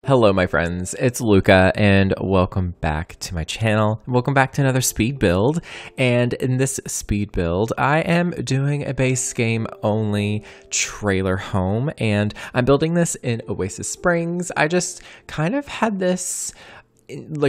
Hello my friends, it's Lucca and welcome back to my channel. Welcome back to another speed build, and in this speed build I am doing a base game only trailer home, and I'm building this in Oasis Springs. I just kind of had this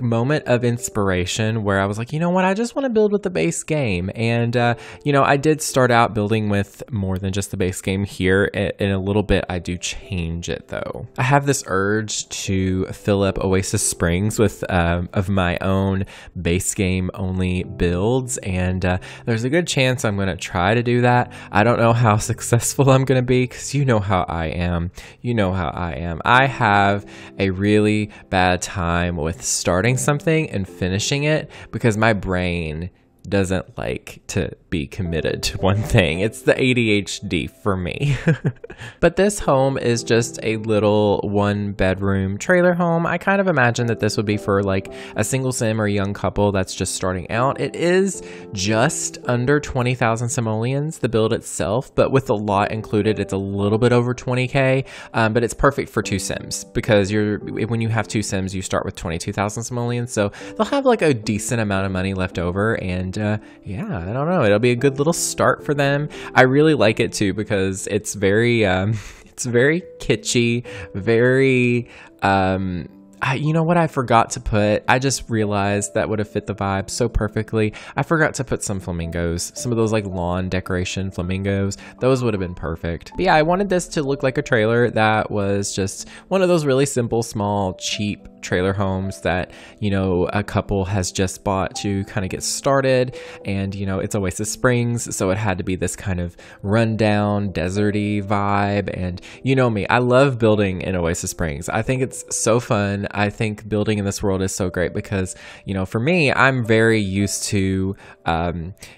moment of inspiration where I was like, you know what, I just want to build with the base game. And I did start out building with more than just the base game here. In a little bit I do change it though. I have this urge to fill up Oasis Springs with of my own base game only builds, and there's a good chance I'm going to try to do that. I don't know how successful I'm going to be, because you know how I am. I have a really bad time with starting something and finishing it because my brain doesn't like to be committed to one thing. It's the ADHD for me. But this home is just a little 1-bedroom trailer home. I kind of imagine that this would be for like a single sim or a young couple that's just starting out. It is just under 20,000 simoleons, the build itself, but with the lot included, it's a little bit over 20K, but it's perfect for 2 sims because when you have 2 sims, you start with 22,000 simoleons, so they'll have like a decent amount of money left over. And yeah, I don't know, it'll be a good little start for them. I really like it too because it's very kitschy, very you know what I forgot to put? I just realized that would have fit the vibe so perfectly. I forgot to put some flamingos, some of those like lawn decoration flamingos. Those would have been perfect. But yeah, I wanted this to look like a trailer that was just one of those really simple, small, cheap trailer homes that, you know, a couple has just bought to kind of get started. And, you know, it's Oasis Springs, so it had to be this kind of rundown, deserty vibe. And you know me, I love building in Oasis Springs. I think it's so fun. I think building in this world is so great because, you know, for me, I'm very used to,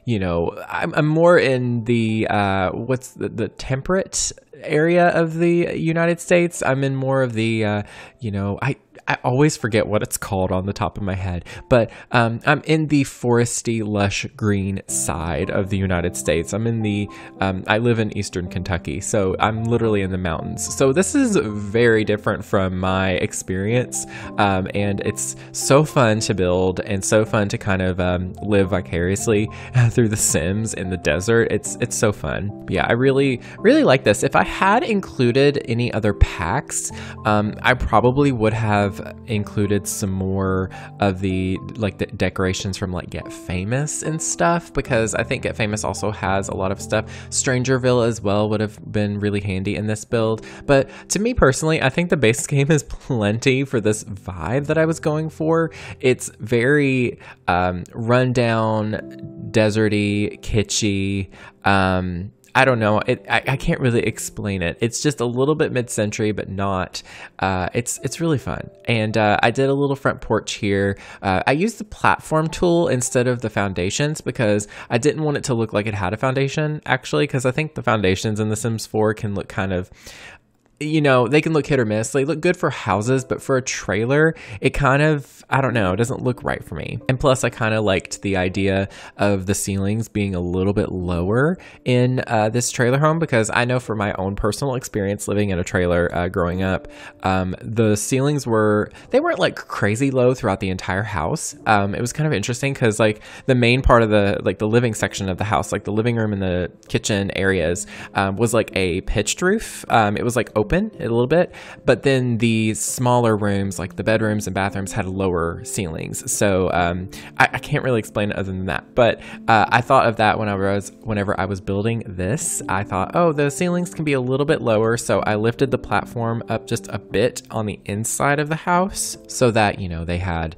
you know, I'm more in the, what's the temperate area of the United States. I'm in more of the, you know, I always forget what it's called on the top of my head, but I'm in the foresty, lush green side of the United States. I'm in the, I live in Eastern Kentucky, so I'm literally in the mountains. So this is very different from my experience, and it's so fun to build and so fun to kind of live vicariously through the Sims in the desert. It's so fun. But yeah, I really like this. If I had included any other packs, I probably would have included some more of the decorations from like Get Famous and stuff, because I think Get Famous also has a lot of stuff. Strangerville as well would have been really handy in this build. But to me personally, I think the base game is plenty for this vibe that I was going for. It's very rundown, deserty, kitschy. I don't know. I can't really explain it. It's just a little bit mid-century, but not. It's really fun. And I did a little front porch here. I used the platform tool instead of the foundations because I didn't want it to look like it had a foundation, actually, because I think the foundations in The Sims 4 can look kind of, you know, they can look hit or miss. They look good for houses, but for a trailer, it kind of, I don't know, it doesn't look right for me. And plus, I kind of liked the idea of the ceilings being a little bit lower in this trailer home, because I know from my own personal experience living in a trailer growing up, the ceilings they weren't like crazy low throughout the entire house. It was kind of interesting because like the main part of the living section of the house, like the living room and the kitchen areas, was like a pitched roof. It was like open a little bit, but then the smaller rooms, like the bedrooms and bathrooms, had lower ceilings. So I can't really explain it other than that, but I thought of that whenever I was building this. I thought, oh, the ceilings can be a little bit lower, so I lifted the platform up just a bit on the inside of the house so that, you know, they had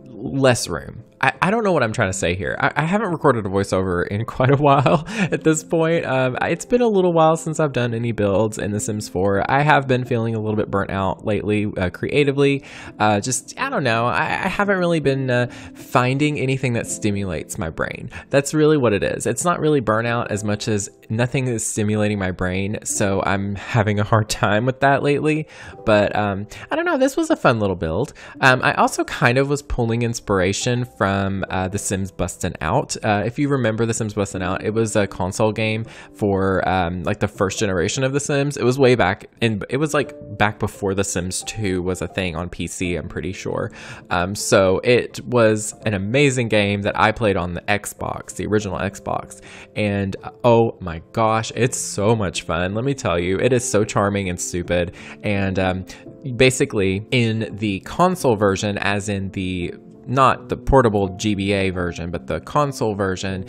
less room. I don't know what I'm trying to say here. I haven't recorded a voiceover in quite a while at this point. It's been a little while since I've done any builds in The Sims 4. I have been feeling a little bit burnt out lately creatively. Just, I don't know. I haven't really been finding anything that stimulates my brain. That's really what it is. It's not really burnout as much as nothing is stimulating my brain. So I'm having a hard time with that lately. But I don't know. This was a fun little build. I also kind of was pulling inspiration from from The Sims Bustin' Out. If you remember The Sims Bustin' Out, it was a console game for like the first generation of The Sims. It was way back, and it was like back before The Sims 2 was a thing on PC, I'm pretty sure. So it was an amazing game that I played on the Xbox, the original Xbox, and oh my gosh, it's so much fun. Let me tell you, it is so charming and stupid. And basically in the console version, as in the not the portable GBA version, but the console version,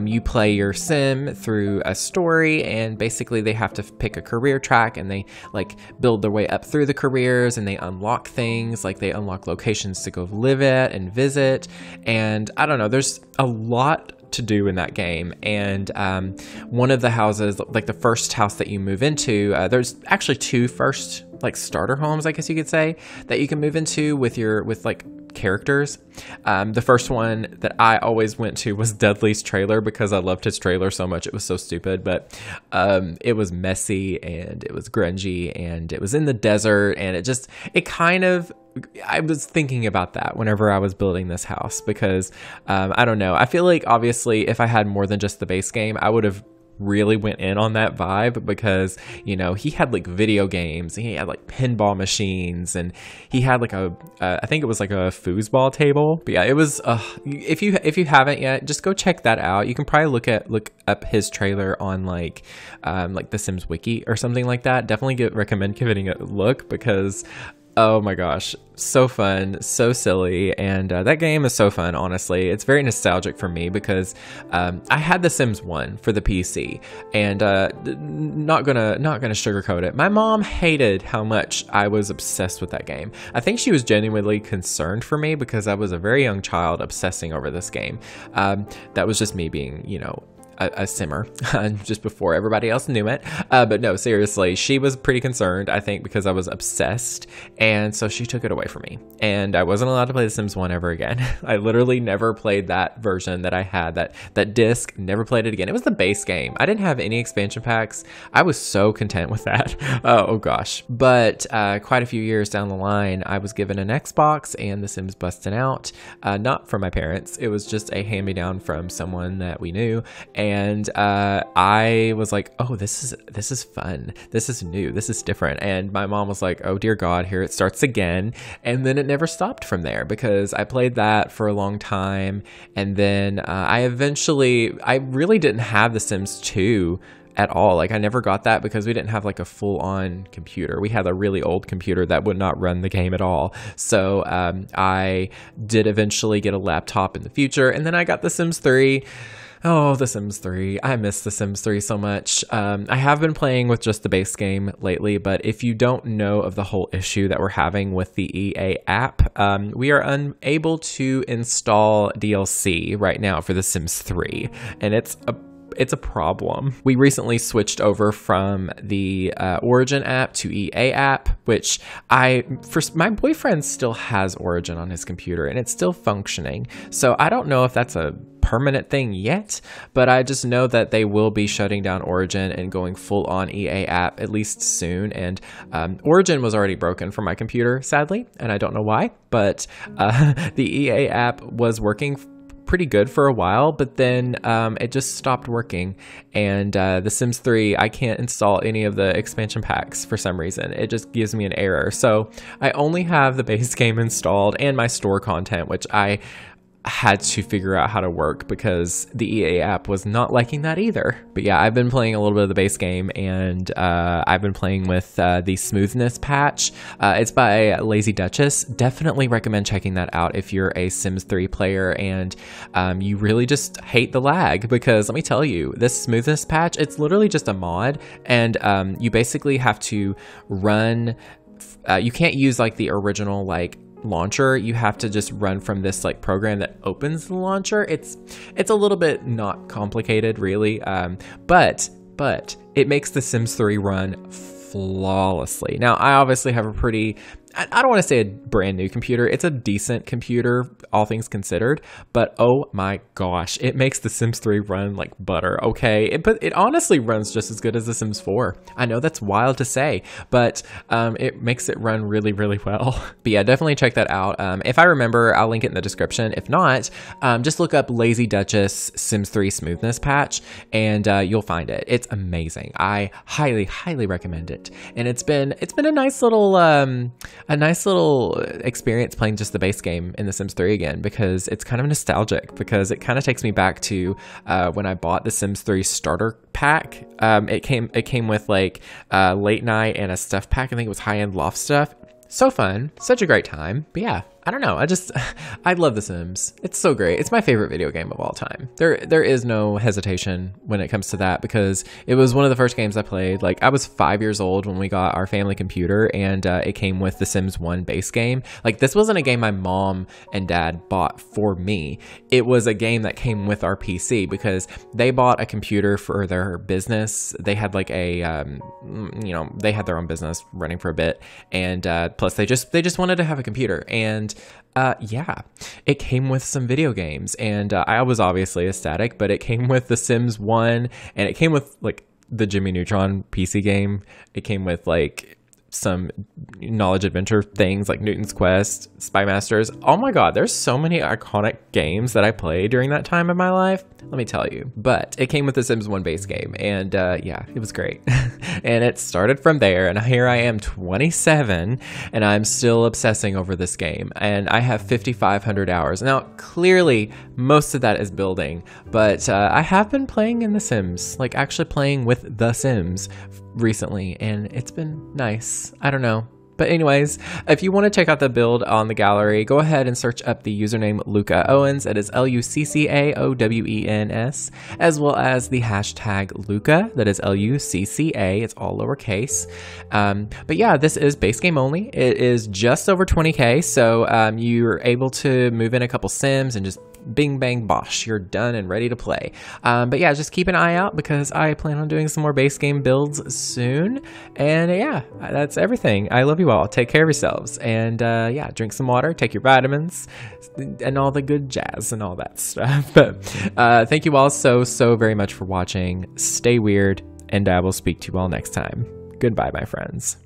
you play your sim through a story, and basically they have to pick a career track, and they like build their way up through the careers, and they unlock things, like they unlock locations to go live at and visit. And I don't know, there's a lot to do in that game. And one of the houses, like the first house that you move into, there's actually two first like starter homes, I guess you could say, that you can move into with like characters. The first one that I always went to was Dudley's trailer because I loved his trailer so much. It was so stupid, but it was messy and it was grungy and it was in the desert, and I was thinking about that whenever I was building this house because I don't know. I feel like obviously if I had more than just the base game, I would have really went in on that vibe because, you know, he had like video games, he had like pinball machines, and he had like I think it was like a foosball table. But yeah, it was if you haven't yet, just go check that out. You can probably look up his trailer on like the Sims wiki or something like that. Definitely recommend giving it a look because oh my gosh, so fun, so silly, and that game is so fun, honestly. It's very nostalgic for me because I had The Sims 1 for the PC, and not gonna sugarcoat it. My mom hated how much I was obsessed with that game. I think she was genuinely concerned for me because I was a very young child obsessing over this game. That was just me being, you know, a simmer just before everybody else knew it. But no, seriously, she was pretty concerned, I think, because I was obsessed. And so she took it away from me. And I wasn't allowed to play The Sims 1 ever again. I literally never played that version that I had, that disc, never played it again. It was the base game. I didn't have any expansion packs. I was so content with that. Oh gosh. But quite a few years down the line, I was given an Xbox and The Sims Bustin' Out. Not from my parents. It was just a hand-me-down from someone that we knew. And I was like, oh, this is fun. This is new. This is different. And my mom was like, oh dear God, here it starts again. And then it never stopped from there because I played that for a long time. And then I really didn't have The Sims 2 at all. Like I never got that because we didn't have like a full-on computer. We had a really old computer that would not run the game at all. So I did eventually get a laptop in the future. And then I got The Sims 3. Oh, The Sims 3. I miss The Sims 3 so much. I have been playing with just the base game lately, but if you don't know of the whole issue that we're having with the EA app, we are unable to install DLC right now for The Sims 3, and it's a problem. We recently switched over from the Origin app to EA app, which my boyfriend still has Origin on his computer and it's still functioning. So I don't know if that's a permanent thing yet, but I just know that they will be shutting down Origin and going full on EA app at least soon. And Origin was already broken for my computer, sadly, and I don't know why, but the EA app was working pretty good for a while, but then it just stopped working. And The Sims 3, I can't install any of the expansion packs for some reason. It just gives me an error. So I only have the base game installed and my store content, which I had to figure out how to work because the EA app was not liking that either. But yeah, I've been playing a little bit of the base game, and I've been playing with the smoothness patch. It's by Lazy Duchess. Definitely recommend checking that out if you're a Sims 3 player and you really just hate the lag, because let me tell you, this smoothness patch, it's literally just a mod, and you basically have to run, you can't use like the original like launcher. You have to just run from this like program that opens the launcher. It's a little bit not complicated really, but it makes The Sims 3 run flawlessly. Now I obviously have a pretty I don't want to say a brand new computer. It's a decent computer, all things considered, but oh my gosh, it makes The Sims 3 run like butter, okay? But it honestly runs just as good as The Sims 4. I know that's wild to say, but it makes it run really, really well. But yeah, definitely check that out. If I remember, I'll link it in the description. If not, just look up Lazy Duchess Sims 3 Smoothness Patch, and you'll find it. It's amazing. I highly, highly recommend it. And it's been a nice little experience playing just the base game in The Sims 3 again, because it's kind of nostalgic, because it kind of takes me back to when I bought The Sims 3 starter pack. It came with like late night and a stuff pack. I think it was high-end loft stuff. So fun, such a great time. But yeah, I don't know. I love The Sims. It's so great. It's my favorite video game of all time. There is no hesitation when it comes to that, because it was one of the first games I played. Like, I was 5 years old when we got our family computer, and it came with The Sims 1 base game. Like, this wasn't a game my mom and dad bought for me. It was a game that came with our PC, because they bought a computer for their business. They had like a, they had their own business running for a bit, and plus they just wanted to have a computer. And yeah, it came with some video games, and I was obviously ecstatic, but it came with The Sims 1, and it came with like the Jimmy Neutron PC game. It came with like some knowledge adventure things like Newton's Quest, Spy Masters. Oh my god, there's so many iconic games that I played during that time of my life, let me tell you. But it came with the Sims 1 base game, and yeah, it was great. And it started from there, and here I am 27, and I'm still obsessing over this game, and I have 5,500 hours. Now, clearly, most of that is building, but I have been playing in The Sims, like actually playing with The Sims recently, and it's been nice. I don't know. But anyways, if you want to check out the build on the gallery, go ahead and search up the username luccaowens. It is LUCCAOWENS, as well as the hashtag Lucca. That is LUCCA. It's all lowercase. But yeah, this is base game only. It is just over 20K, so you're able to move in a couple Sims and just bing bang bosh, you're done and ready to play. But yeah, just keep an eye out, because I plan on doing some more base game builds soon. And yeah, that's everything. I love you all. Take care of yourselves, and yeah, drink some water, take your vitamins, and all the good jazz and all that stuff. But thank you all so very much for watching. Stay weird, and I will speak to you all next time. Goodbye, my friends.